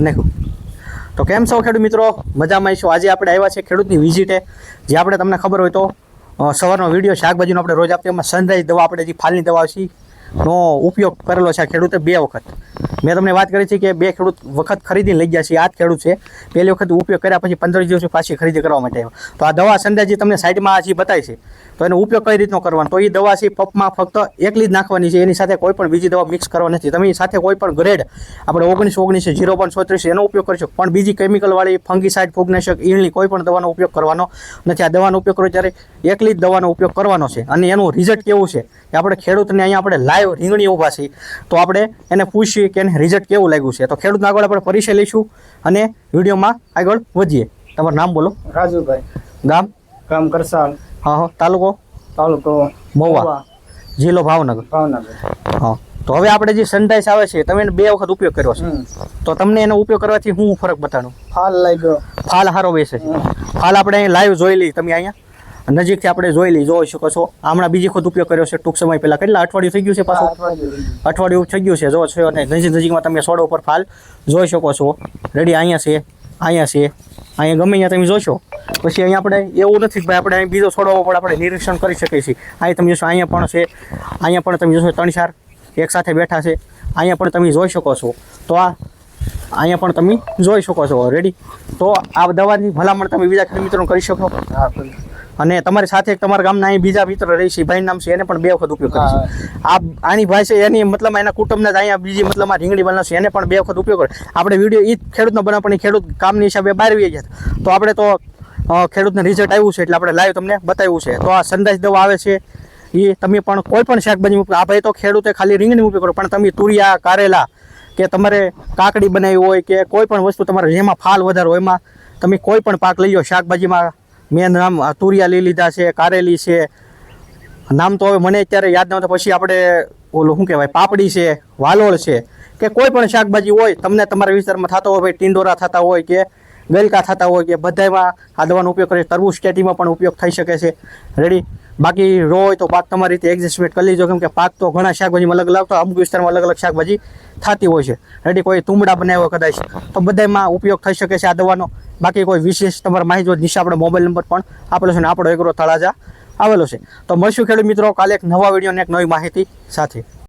નાખ્યું. તો કેમ છો ખેડૂત મિત્રો? મજામાં છો? આજે આપણે આવ્યા છે ખેડૂતની વિઝિટે, જે આપણે તમને ખબર હોય તો સવારનો વિડીયો શાકભાજીનો આપણે રોજ આપીએ, એમાં સનરાઈઝ દવા આપણે જે ફાલની દવા છે નો ઉપયોગ કરેલો છે આ ખેડૂતે 2 વખત. મેં તમને વાત કરી છે કે 2 ખેડૂત વખત ખરીદીને લઈ ગયા છે. આ જ ખેડૂત છે, પહેલી વખત ઉપયોગ કર્યા પછી 15 દિવસ પાછી ખરીદી કરવા માટે આવ્યો. તો આ દવા સનરાઈઝ તમને સાઈડમાં હજી બતાવી છે, તો એનો ઉપયોગ કઈ રીતનો કરવાનો? તો એ દવા છે પંપમાં ફક્ત એકલી જ નાખવાની છે, એની સાથે કોઈ પણ બીજી દવા મિક્સ કરવા નથી. તમે સાથે કોઈ પણ ગ્રેડ આપણે 1919 0.36 એનો ઉપયોગ કરી શકો, પણ બીજી કેમિકલવાળી ફંગીસાઇડ, ફૂગનાશક, ઈયળની કોઈ પણ દવાનો ઉપયોગ કરવાનો નથી. આ દવાનો ઉપયોગ કરો ત્યારે એકલી જ દવાનો ઉપયોગ કરવાનો છે. અને એનું રિઝલ્ટ કેવું છે કે આપણે ખેડૂતને અહીંયા આપણે લાઈવ રીંગણી ઊભા છીએ, તો આપણે એને પૂછીએ કે એને રિઝલ્ટ કેવું લાગ્યું છે. તો ખેડૂતને આગળ આપણે પરિચય લઈશું અને વિડીયોમાં આગળ વધીએ. તમારું નામ બોલો. રાજુભાઈ. ગામ કરસાલ. હા. તાલુકો મહુવા, જિલ્લો ભાવનગર. હા. તો હવે આપણે જે સનરાઈઝ આવે છે, તમે એને 2 વખત ઉપયોગ કર્યો છે, તો તમને એનો ઉપયોગ કરવાથી શું ફરક બતાડો? ફાલ લાગ્યો. ફાલ સારો બેસે છે. ફાલ આપણે અહીં લાઈવ જોઈ લઈ, તમે અહીંયા નજીકથી આપણે જોઈ શકો છો. હમણાં બીજી વખત ઉપયોગ કર્યો છે ટૂંક સમય પહેલાં. કેટલા અઠવાડિયું થઈ ગયું છે? પાછું અઠવાડિયું થઈ ગયું છે. જો છો અને નજીકમાં તમે સોડા ઉપર ફાલ જોઈ શકો છો. રેડી અહીંયા છે, અહીંયા ગમે ત્યાં તમે જોશો. પછી અહીંયા આપણે એવું નથી કે ભાઈ આપણે અહીં બીજો છોડવો પણ આપણે નિરીક્ષણ કરી શકીએ છીએ. અહીં તમે જોશો, અહીંયા પણ છે, અહીંયા પણ તમે જોશો 3-4 એક સાથે બેઠા છે. અહીંયા પણ તમે જોઈ શકો છો. તો અહીંયા પણ તમે જોઈ શકો છો. રેડી. તો આ દવાની ભલામણ તમે બીજા ખેડૂત મિત્રોને કરી શકો. અને તમારી સાથે એક તમારા ગામના અહીં બીજા મિત્ર રહી છે, ભાઈ નામ છે, એને પણ 2 વખત ઉપયોગ કરી છે. આની ભાઈ છે એની મતલબ એના કુટુંબના જ અહીંયા બીજી મતલબ રીંગણી બનાવ છે, એને પણ 2 વખત ઉપયોગ કરે. આપણે વિડીયો એ જ ખેડૂતનો બનાવ, પણ એ ખેડૂત કામની હિસાબે બહાર આવી ગયા. તો આપણે તો ખેડૂતને રિઝલ્ટ આવ્યું છે એટલે આપણે લાઈવ તમને બતાવ્યું છે. તો આ સનરાઈઝ દવા આવે છે, એ તમે પણ કોઈ પણ શાકભાજી, આ ભાઈ તો ખેડૂતે ખાલી રીંગણી ઉપયોગ કરો, પણ તમે તુરિયા, કારેલા કે તમારે કાકડી બનાવી હોય કે કોઈ પણ વસ્તુ તમારે જેમાં ફાલ વધારે હોય, એમાં તમે કોઈ પણ પાક લઈ લો. શાકભાજીમાં મેં નામ તુરિયા લઈ લીધા છે, કારેલી છે, નામ તો હવે મને અત્યારે યાદ નહોતા. પછી આપણે ઓલું શું કહેવાય, પાપડી છે, વાલોળ છે, કે કોઈ પણ શાકભાજી હોય તમને તમારા વિસ્તારમાં થતો હોય, ભાઈ ટીંડોરા થતા હોય કે ગલકા થતા હોય, કે બધામાં આ દવાનો ઉપયોગ કરે. તરબૂચ સ્ટેટીમાં પણ ઉપયોગ થઈ શકે છે. રેડી. બાકી રો હોય તો પાક તમારી રીતે એડજસ્ટમેન્ટ કરી લેજો, કેમ કે પાક તો ઘણા શાકભાજીમાં અલગ અલગ, તો અમુક વિસ્તારમાં અલગ અલગ શાકભાજી થતી હોય છે. રેડી. કોઈ તુંબડા બનાવ્યો કદાચ, તો બધામાં ઉપયોગ થઈ શકે છે આ દવાનો. બાકી કોઈ વિશેષ તમારે માહિતી હોય, નીચે આપણો મોબાઈલ નંબર પણ આપેલો છે, ને આપણો એગ્રો તળાજા આવેલો છે. તો મળશું ખેડૂત મિત્રો કાલે એક નવા વિડીયો અને એક નવી માહિતી સાથે.